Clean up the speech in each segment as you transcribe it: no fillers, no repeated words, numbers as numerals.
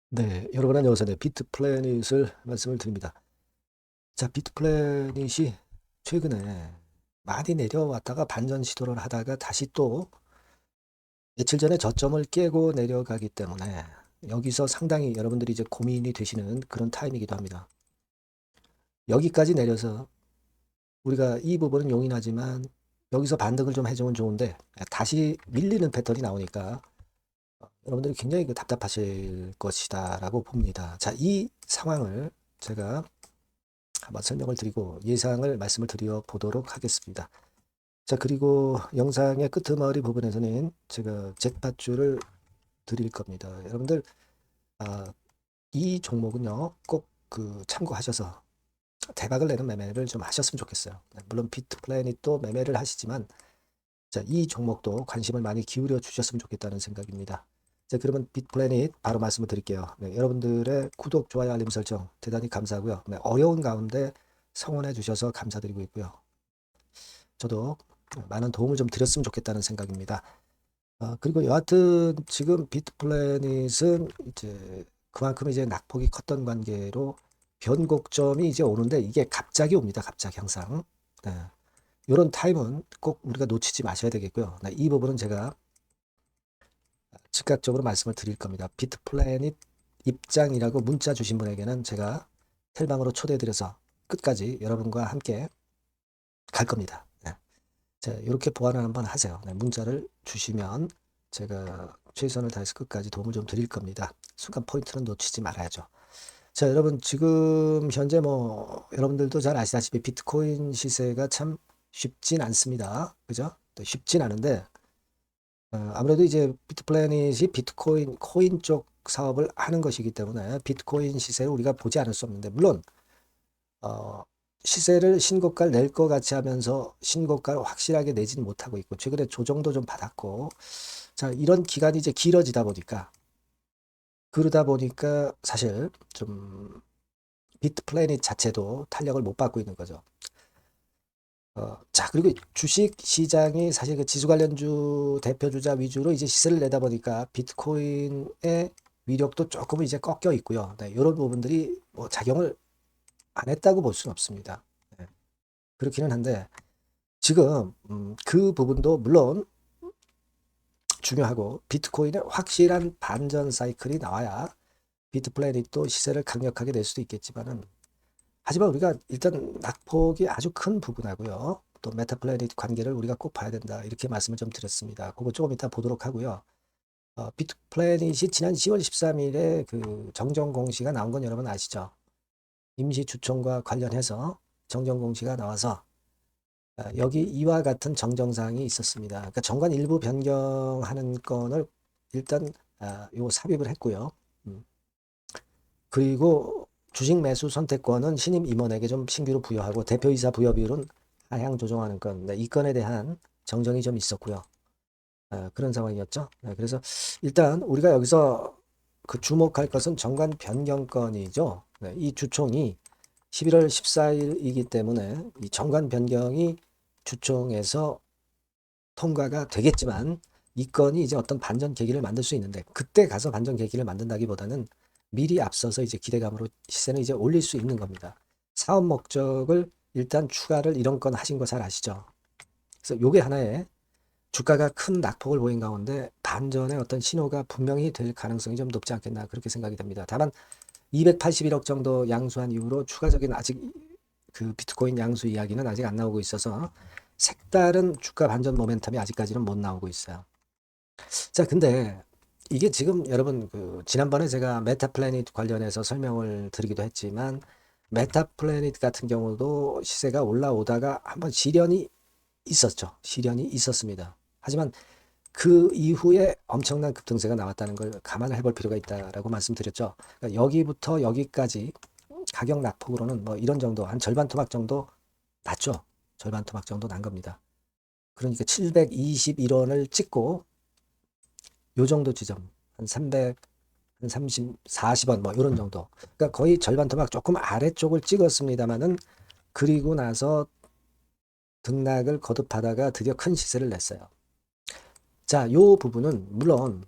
네, 여러분 안녕하세요. 네, 비트플래닛을 말씀을 드립니다. 자, 비트플래닛이 최근에 많이 내려왔다가 반전 시도를 하다가 다시 또 며칠 전에 저점을 깨고 내려가기 때문에 여기서 상당히 여러분들이 이제 고민이 되시는 그런 타임이기도 합니다. 여기까지 내려서 우리가 이 부분은 용인하지만 여기서 반등을 좀 해주면 좋은데 다시 밀리는 패턴이 나오니까 여러분들이 굉장히 답답하실 것이다라고 봅니다. 자, 이 상황을 제가 한번 설명을 드리고 예상을 말씀을 드려 보도록 하겠습니다. 자, 그리고 영상의 끄트머리 부분에서는 제가 잭팟줄을 드릴 겁니다. 여러분들, 이 종목은요, 꼭 참고하셔서 대박을 내는 매매를 좀 하셨으면 좋겠어요. 물론 비트플래닛도 매매를 하시지만, 자, 이 종목도 관심을 많이 기울여 주셨으면 좋겠다는 생각입니다. 자, 그러면 비트플래닛 바로 말씀을 드릴게요. 네, 여러분들의 구독, 좋아요, 알림 설정 대단히 감사하고요. 네, 어려운 가운데 성원해 주셔서 감사드리고 있고요. 저도 많은 도움을 좀 드렸으면 좋겠다는 생각입니다. 그리고 여하튼 지금 비트플래닛은 이제 그만큼 이제 낙폭이 컸던 관계로 변곡점이 이제 오는데 이게 갑자기 옵니다. 갑자기 항상. 네. 이런 타임은 꼭 우리가 놓치지 마셔야 되겠고요. 네, 이 부분은 제가 즉각적으로 말씀을 드릴 겁니다. 비트플래닛 입장이라고 문자 주신 분에게는 제가 텔방으로 초대드려서 끝까지 여러분과 함께 갈 겁니다. 네. 자, 이렇게 보완을 한번 하세요. 네, 문자를 주시면 제가 최선을 다해서 끝까지 도움을 좀 드릴 겁니다. 순간 포인트는 놓치지 말아야죠. 자, 여러분 지금 현재 뭐 여러분들도 잘 아시다시피 비트코인 시세가 참 쉽진 않습니다. 그죠? 또 쉽진 않은데 아무래도 이제 비트플래닛이 비트코인 코인 쪽 사업을 하는 것이기 때문에 비트코인 시세를 우리가 보지 않을 수 없는데 물론 어, 시세를 신고가를 낼 것 같이 하면서 신고가를 확실하게 내지는 못하고 있고 최근에 조정도 좀 받았고 자 이런 기간이 이제 길어지다 보니까 그러다 보니까 사실 좀 비트플래닛 자체도 탄력을 못 받고 있는 거죠. 자 그리고 주식 시장이 사실 그 지수 관련주 대표주자 위주로 이제 시세를 내다 보니까 비트코인의 위력도 조금은 이제 꺾여 있고요. 네, 이런 부분들이 뭐 작용을 안 했다고 볼 수는 없습니다. 네, 그렇기는 한데 지금 그 부분도 물론 중요하고 비트코인의 확실한 반전 사이클이 나와야 비트플래닛도 시세를 강력하게 낼 수도 있겠지만은 하지만 우리가 일단 낙폭이 아주 큰 부분하고요. 또 메타플래닛 관계를 우리가 꼭 봐야 된다. 이렇게 말씀을 좀 드렸습니다. 그거 조금 이따 보도록 하고요. 비트플래닛이 지난 10월 13일에 그 정정 공시가 나온 건 여러분 아시죠? 임시 주총과 관련해서 정정 공시가 나와서 여기 이와 같은 정정사항이 있었습니다. 그러니까 정관 일부 변경하는 건을 일단 요 삽입을 했고요. 음, 그리고 주식 매수 선택권은 신임 임원에게 좀 신규로 부여하고 대표이사 부여 비율은 하향 조정하는 건, 네, 이 건에 대한 정정이 좀 있었고요. 그런 상황이었죠. 네, 그래서 일단 우리가 여기서 그 주목할 것은 정관 변경건이죠. 네, 이 주총이 11월 14일이기 때문에 이 정관 변경이 주총에서 통과가 되겠지만 이 건이 이제 어떤 반전 계기를 만들 수 있는데 그때 가서 반전 계기를 만든다기보다는 미리 앞서서 이제 기대감으로 시세는 이제 올릴 수 있는 겁니다. 사업 목적을 일단 추가를 이런 건 하신 거 잘 아시죠? 그래서 요게 하나의 주가가 큰 낙폭을 보인 가운데 반전의 어떤 신호가 분명히 될 가능성이 좀 높지 않겠나 그렇게 생각이 됩니다. 다만 281억 정도 양수한 이후로 추가적인 아직 그 비트코인 양수 이야기는 아직 안 나오고 있어서 색다른 주가 반전 모멘텀이 아직까지는 못 나오고 있어요. 자, 근데 이게 지금 여러분 그 지난번에 제가 메타플래닛 관련해서 설명을 드리기도 했지만 메타플래닛 같은 경우도 시세가 올라오다가 한번 시련이 있었죠. 시련이 있었습니다. 하지만 그 이후에 엄청난 급등세가 나왔다는 걸 감안을 해볼 필요가 있다라고 말씀드렸죠. 그러니까 여기부터 여기까지 가격 낙폭으로는 뭐 이런 정도 한 절반 토막 정도 났죠. 절반 토막 정도 난 겁니다. 그러니까 721원을 찍고 요 정도 지점 한 300, 한 30, 40원 뭐 이런 정도. 그러니까 거의 절반 토막 조금 아래쪽을 찍었습니다만은 그리고 나서 등락을 거듭하다가 드디어 큰 시세를 냈어요. 자, 요 부분은 물론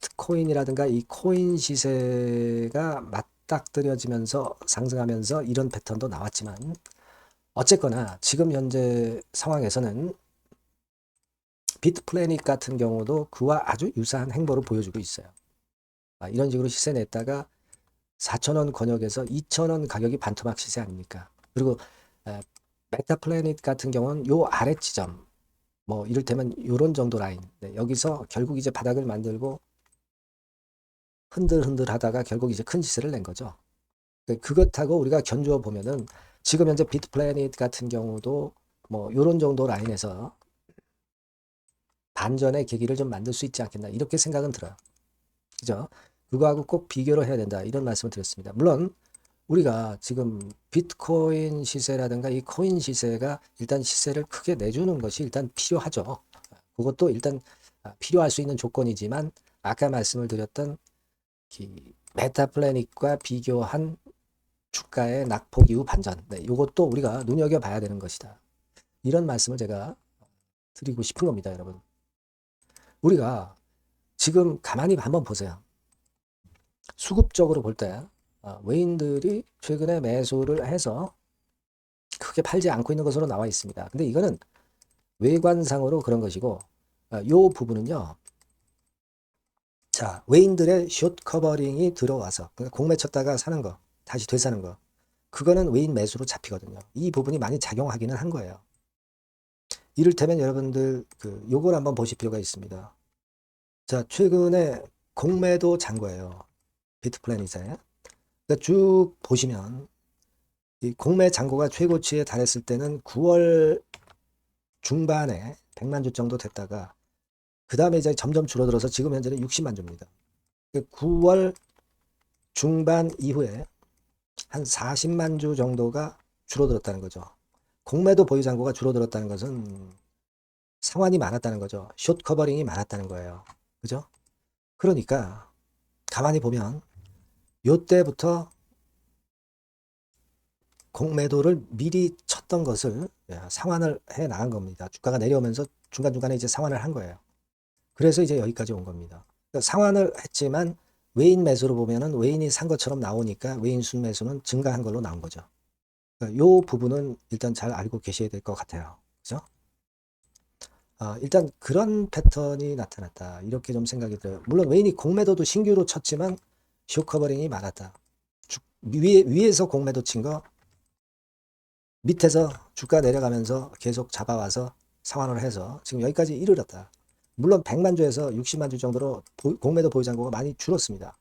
비트코인이라든가 이 코인 시세가 맞닥뜨려지면서 상승하면서 이런 패턴도 나왔지만 어쨌거나 지금 현재 상황에서는 비트플래닛 같은 경우도 그와 아주 유사한 행보를 보여주고 있어요. 이런 식으로 시세 냈다가 4,000원 권역에서 2,000원 가격이 반토막 시세 아닙니까? 그리고 메타플래닛 같은 경우는 요 아래 지점, 뭐 이를테면 요런 정도 라인, 네, 여기서 결국 이제 바닥을 만들고 흔들흔들 하다가 결국 이제 큰 시세를 낸 거죠. 그것하고 우리가 견주어 보면은 지금 현재 비트플래닛 같은 경우도 뭐 요런 정도 라인에서 반전의 계기를 좀 만들 수 있지 않겠나 이렇게 생각은 들어요. 그죠? 그거하고 꼭 비교를 해야 된다 이런 말씀을 드렸습니다. 물론 우리가 지금 비트코인 시세라든가 이 코인 시세가 일단 시세를 크게 내주는 것이 일단 필요하죠. 그것도 일단 필요할 수 있는 조건이지만 아까 말씀을 드렸던 메타플래닛과 비교한 주가의 낙폭 이후 반전, 네, 이것도 우리가 눈여겨봐야 되는 것이다. 이런 말씀을 제가 드리고 싶은 겁니다, 여러분. 우리가 지금 가만히 한번 보세요. 수급적으로 볼 때 외인들이 최근에 매수를 해서 크게 팔지 않고 있는 것으로 나와 있습니다. 근데 이거는 외관상으로 그런 것이고 요 부분은요. 자, 외인들의 숏 커버링이 들어와서 그러니까 공매 쳤다가 사는 거, 다시 되사는 거. 그거는 외인 매수로 잡히거든요. 이 부분이 많이 작용하기는 한 거예요. 이를테면 여러분들 요걸 한번 보실 필요가 있습니다. 자, 최근에 공매도 잔 거예요. 비트플래닛에. 그러니까 쭉 보시면 이 공매 잔고가 최고치에 달했을 때는 9월 중반에 100만 주 정도 됐다가 그 다음에 이제 점점 줄어들어서 지금 현재는 60만 주입니다. 9월 중반 이후에 한 40만 주 정도가 줄어들었다는 거죠. 공매도 보유 잔고가 줄어들었다는 것은 상환이 많았다는 거죠. 숏 커버링이 많았다는 거예요. 그죠? 그러니까 가만히 보면 요때부터 공매도를 미리 쳤던 것을 상환을 해 나간 겁니다. 주가가 내려오면서 중간중간에 이제 상환을 한 거예요. 그래서 이제 여기까지 온 겁니다. 그러니까 상환을 했지만 외인 매수로 보면은 외인이 산 것처럼 나오니까 외인 순매수는 증가한 걸로 나온 거죠. 그러니까 요 부분은 일단 잘 알고 계셔야 될 것 같아요. 그죠? 일단 그런 패턴이 나타났다. 이렇게 좀 생각이 들어요. 물론 외인이 공매도도 신규로 쳤지만 숏 커버링이 많았다. 위에서 공매도 친 거 밑에서 주가 내려가면서 계속 잡아와서 상환을 해서 지금 여기까지 이르렀다. 물론 100만 주에서 60만 주 정도로 공매도 보유 잔고가 많이 줄었습니다.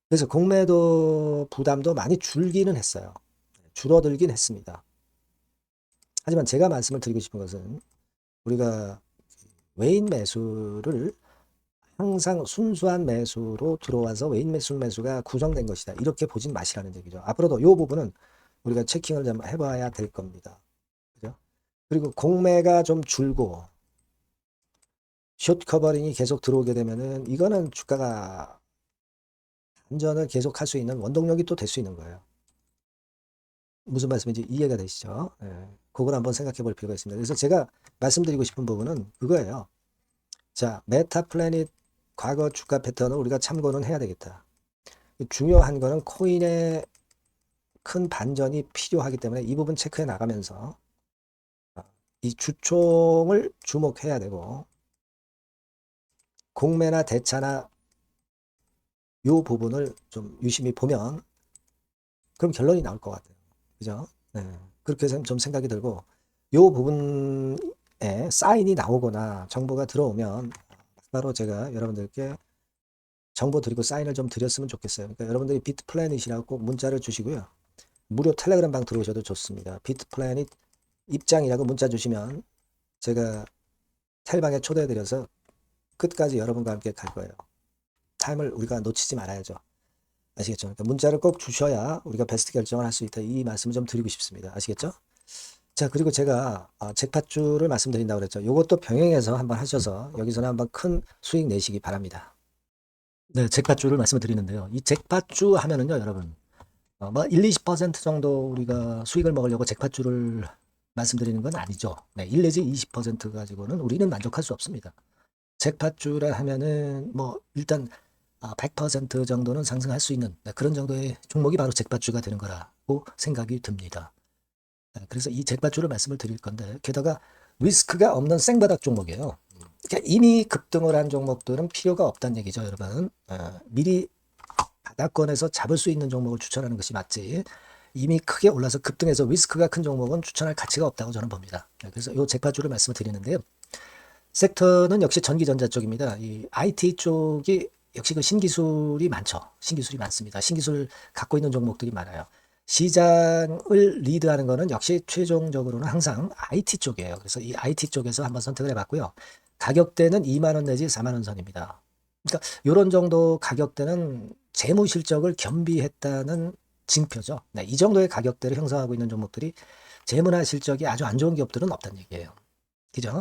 그래서 공매도 부담도 많이 줄기는 했어요. 줄어들긴 했습니다. 하지만 제가 말씀을 드리고 싶은 것은 우리가 외인 매수를 항상 순수한 매수로 들어와서 외인 매수 매수가 구성된 것이다. 이렇게 보진 마시라는 얘기죠. 앞으로도 이 부분은 우리가 체킹을 좀 해봐야 될 겁니다. 그죠? 그리고 공매가 좀 줄고 숏 커버링이 계속 들어오게 되면은 이거는 주가가 반전을 계속 할 수 있는 원동력이 또 될 수 있는 거예요. 무슨 말씀인지 이해가 되시죠? 예. 그걸 한번 생각해 볼 필요가 있습니다. 그래서 제가 말씀드리고 싶은 부분은 그거예요. 자, 메타플래닛 과거 주가 패턴을 우리가 참고는 해야 되겠다. 중요한 거는 코인의 큰 반전이 필요하기 때문에 이 부분 체크해 나가면서 이 주총을 주목해야 되고 공매나 대차나 요 부분을 좀 유심히 보면 그럼 결론이 나올 것 같아요. 그죠? 네. 그렇게 좀 생각이 들고 요 부분에 사인이 나오거나 정보가 들어오면 바로 제가 여러분들께 정보 드리고 사인을 좀 드렸으면 좋겠어요. 그러니까 여러분들이 비트플래닛이라고 꼭 문자를 주시고요. 무료 텔레그램 방 들어오셔도 좋습니다. 비트플래닛 입장이라고 문자 주시면 제가 텔방에 초대해드려서 끝까지 여러분과 함께 갈 거예요. 타임을 우리가 놓치지 말아야죠. 아시겠죠? 그러니까 문자를 꼭 주셔야 우리가 베스트 결정을 할 수 있다. 이 말씀을 좀 드리고 싶습니다. 아시겠죠? 자, 그리고 제가 잭팟주를 말씀드린다고 그랬죠. 이것도 병행해서 한번 하셔서 여기서는 한번 큰 수익 내시기 바랍니다. 네, 잭팟주를 말씀을 드리는데요. 이 잭팟주 하면은요, 여러분, 뭐 1, 20% 정도 우리가 수익을 먹으려고 잭팟주를 말씀드리는 건 아니죠. 네, 1 내지 20% 가지고는 우리는 만족할 수 없습니다. 잭팟주라 하면은 뭐 일단 100% 정도는 상승할 수 있는 그런 정도의 종목이 바로 잭팟주가 되는 거라고 생각이 듭니다. 그래서 이 잭팟주를 말씀을 드릴 건데 게다가 리스크가 없는 생바닥 종목이에요. 그러니까 이미 급등을 한 종목들은 필요가 없다는 얘기죠, 여러분. 미리 바닥권에서 잡을 수 있는 종목을 추천하는 것이 맞지. 이미 크게 올라서 급등해서 리스크가 큰 종목은 추천할 가치가 없다고 저는 봅니다. 그래서 이 잭팟주를 말씀을 드리는데요. 섹터는 역시 전기전자 쪽입니다. 이 IT 쪽이 역시 그 신기술이 많죠. 신기술이 많습니다. 신기술 갖고 있는 종목들이 많아요. 시장을 리드하는 거는 역시 최종적으로는 항상 IT 쪽이에요. 그래서 이 IT 쪽에서 한번 선택을 해봤고요. 가격대는 2만 원 내지 4만 원 선입니다. 그러니까 이런 정도 가격대는 재무 실적을 겸비했다는 징표죠. 네, 이 정도의 가격대를 형성하고 있는 종목들이 재무나 실적이 아주 안 좋은 기업들은 없다는 얘기예요. 그죠?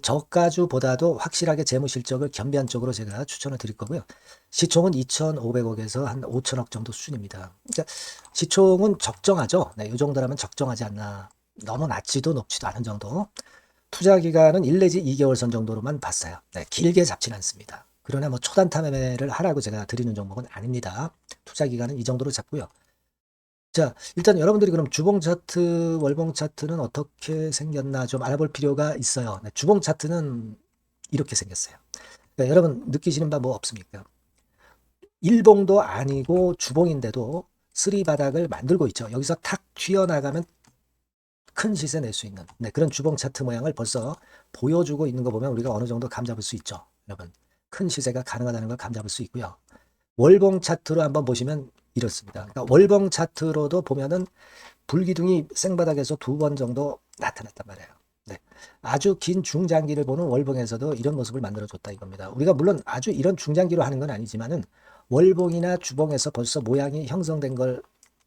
저가주보다도 확실하게 재무 실적을 겸비한 쪽으로 제가 추천을 드릴 거고요. 시총은 2,500억에서 한 5천억 정도 수준입니다. 그러니까 시총은 적정하죠. 네, 이 정도라면 적정하지 않나. 너무 낮지도 높지도 않은 정도. 투자 기간은 1 내지 2개월 선 정도로만 봤어요. 네, 길게 잡지는 않습니다. 그러나 뭐 초단타 매매를 하라고 제가 드리는 종목은 아닙니다. 투자 기간은 이 정도로 잡고요. 자, 일단 여러분들이 그럼 주봉 차트, 월봉 차트는 어떻게 생겼나 좀 알아볼 필요가 있어요. 네, 주봉 차트는 이렇게 생겼어요. 그러니까 여러분 느끼시는 바 뭐 없습니까? 일봉도 아니고 주봉인데도 쓰리 바닥을 만들고 있죠. 여기서 탁 튀어나가면 큰 시세 낼 수 있는 그런 주봉 차트 모양을 벌써 보여주고 있는 거 보면 우리가 어느 정도 감잡을 수 있죠. 여러분, 큰 시세가 가능하다는 걸 감잡을 수 있고요. 월봉 차트로 한번 보시면 이렇습니다. 그러니까 월봉 차트로도 보면은 불기둥이 생바닥에서 2번 정도 나타났단 말이에요. 네. 아주 긴 중장기를 보는 월봉에서도 이런 모습을 만들어줬다 이겁니다. 우리가 물론 아주 이런 중장기로 하는 건 아니지만은 월봉이나 주봉에서 벌써 모양이 형성된 걸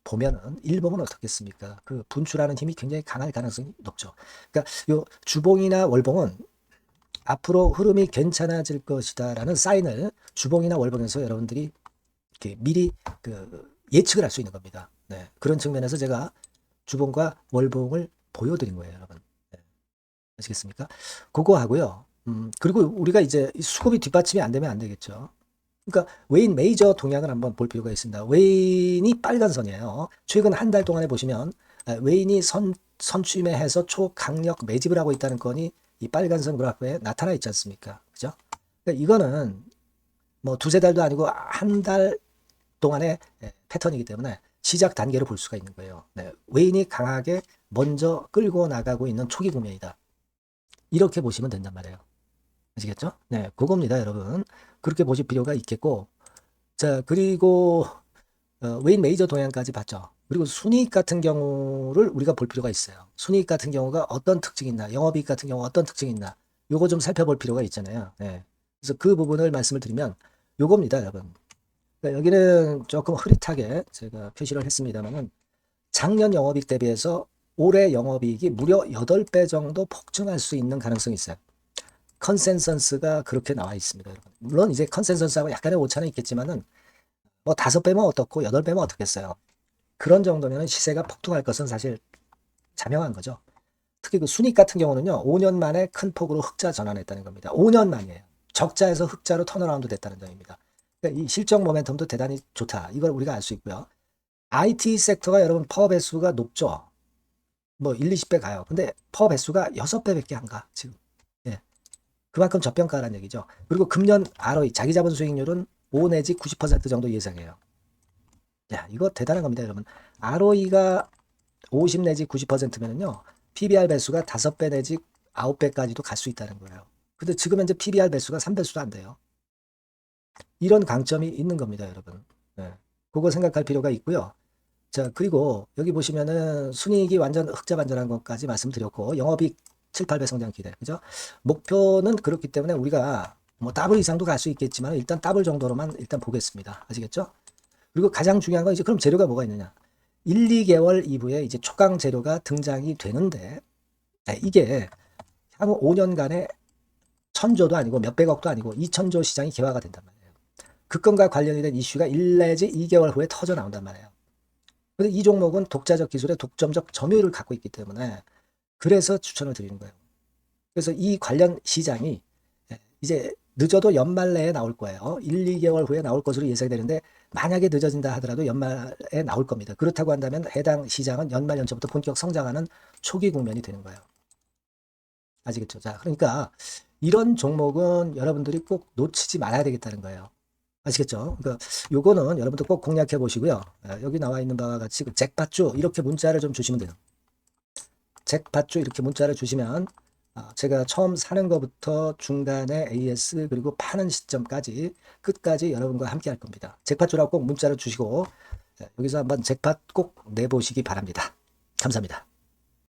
보면은 일봉은 어떻겠습니까? 그 분출하는 힘이 굉장히 강할 가능성이 높죠. 그러니까 요 주봉이나 월봉은 앞으로 흐름이 괜찮아질 것이다라는 사인을 주봉이나 월봉에서 여러분들이 이렇게 미리 그 예측을 할 수 있는 겁니다. 네. 그런 측면에서 제가 주봉과 월봉을 보여드린 거예요, 여러분. 네. 아시겠습니까? 그거 하고요. 그리고 우리가 이제 수급이 뒷받침이 안 되면 안 되겠죠. 그러니까 웨인 메이저 동향을 한번 볼 필요가 있습니다. 웨인이 빨간 선이에요. 최근 한 달 동안에 보시면 웨인이 선취매해서 초강력 매집을 하고 있다는 건이 이 빨간 선 그래프에 나타나 있지 않습니까? 그죠? 그러니까 이거는 뭐 두세 달도 아니고 한 달 동안의 패턴이기 때문에 시작 단계로 볼 수가 있는 거예요. 네, 웨인이 강하게 먼저 끌고 나가고 있는 초기 국면이다. 이렇게 보시면 된단 말이에요. 아시겠죠? 네, 그겁니다, 여러분. 그렇게 보실 필요가 있겠고, 자, 그리고 웨인 메이저 동향까지 봤죠. 그리고 순이익 같은 경우를 우리가 볼 필요가 있어요. 순이익 같은 경우가 어떤 특징이 있나, 영업이익 같은 경우 어떤 특징이 있나, 요거 좀 살펴볼 필요가 있잖아요. 네. 그래서 그 부분을 말씀을 드리면 요겁니다, 여러분. 그러니까 여기는 조금 흐릿하게 제가 표시를 했습니다만은 작년 영업이익 대비해서 올해 영업이익이 무려 8배 정도 폭증할 수 있는 가능성이 있어요. 컨센서스가 그렇게 나와 있습니다, 여러분. 물론 이제 컨센서스하고 약간의 오차는 있겠지만은 뭐 5배면 어떻고 8배면 어떻겠어요. 그런 정도면 시세가 폭등할 것은 사실 자명한 거죠. 특히 그 순익 같은 경우는요, 5년 만에 큰 폭으로 흑자 전환했다는 겁니다. 5년 만이에요. 적자에서 흑자로 턴어라운드 됐다는 점입니다. 그러니까 이 실적 모멘텀도 대단히 좋다. 이걸 우리가 알 수 있고요. IT 섹터가 여러분 파워 배수가 높죠. 뭐 1, 20배 가요. 근데 파워 배수가 6배밖에 안 가, 지금. 예. 그만큼 저평가라는 얘기죠. 그리고 금년 ROE, 자기 자본 수익률은 5 내지 90% 정도 예상해요. 야, 이거 대단한 겁니다, 여러분. ROE가 50 내지 90%면은요, PBR 배수가 5배 내지 9배까지도 갈 수 있다는 거예요. 근데 지금 현재 PBR 배수가 3배수도 안 돼요. 이런 강점이 있는 겁니다, 여러분. 네. 그거 생각할 필요가 있고요. 자, 그리고 여기 보시면은 순이익이 완전 흑자 반전한 것까지 말씀드렸고, 영업이익 7, 8배 성장 기대. 그죠? 목표는 그렇기 때문에 우리가 뭐 더블 이상도 갈 수 있겠지만 일단 더블 정도로만 일단 보겠습니다. 아시겠죠? 그리고 가장 중요한 건 이제 그럼 재료가 뭐가 있느냐? 1, 2개월 이후에 이제 초강 재료가 등장이 되는데, 이게 향후 5년간의 천조도 아니고 몇백억도 아니고 2천조 시장이 개화가 된단 말이에요. 그 건과 관련이 된 이슈가 1 내지 2개월 후에 터져 나온단 말이에요. 근데 이 종목은 독자적 기술의 독점적 점유율을 갖고 있기 때문에 그래서 추천을 드리는 거예요. 그래서 이 관련 시장이 이제 늦어도 연말 내에 나올 거예요. 1, 2개월 후에 나올 것으로 예상이 되는데 만약에 늦어진다 하더라도 연말에 나올 겁니다. 그렇다고 한다면 해당 시장은 연말 연초부터 본격 성장하는 초기 국면이 되는 거예요. 아시겠죠? 자, 그러니까 이런 종목은 여러분들이 꼭 놓치지 말아야 되겠다는 거예요. 아시겠죠? 그러니까 요거는 여러분들 꼭 공략해 보시고요. 여기 나와 있는 바와 같이 그 잭팟주 이렇게 문자를 좀 주시면 돼요. 잭팟주 이렇게 문자를 주시면 제가 처음 사는 것부터 중간에 AS 그리고 파는 시점까지 끝까지 여러분과 함께 할 겁니다. 잭팟주라고 꼭 문자를 주시고 여기서 한번 잭팟 꼭 내보시기 바랍니다. 감사합니다.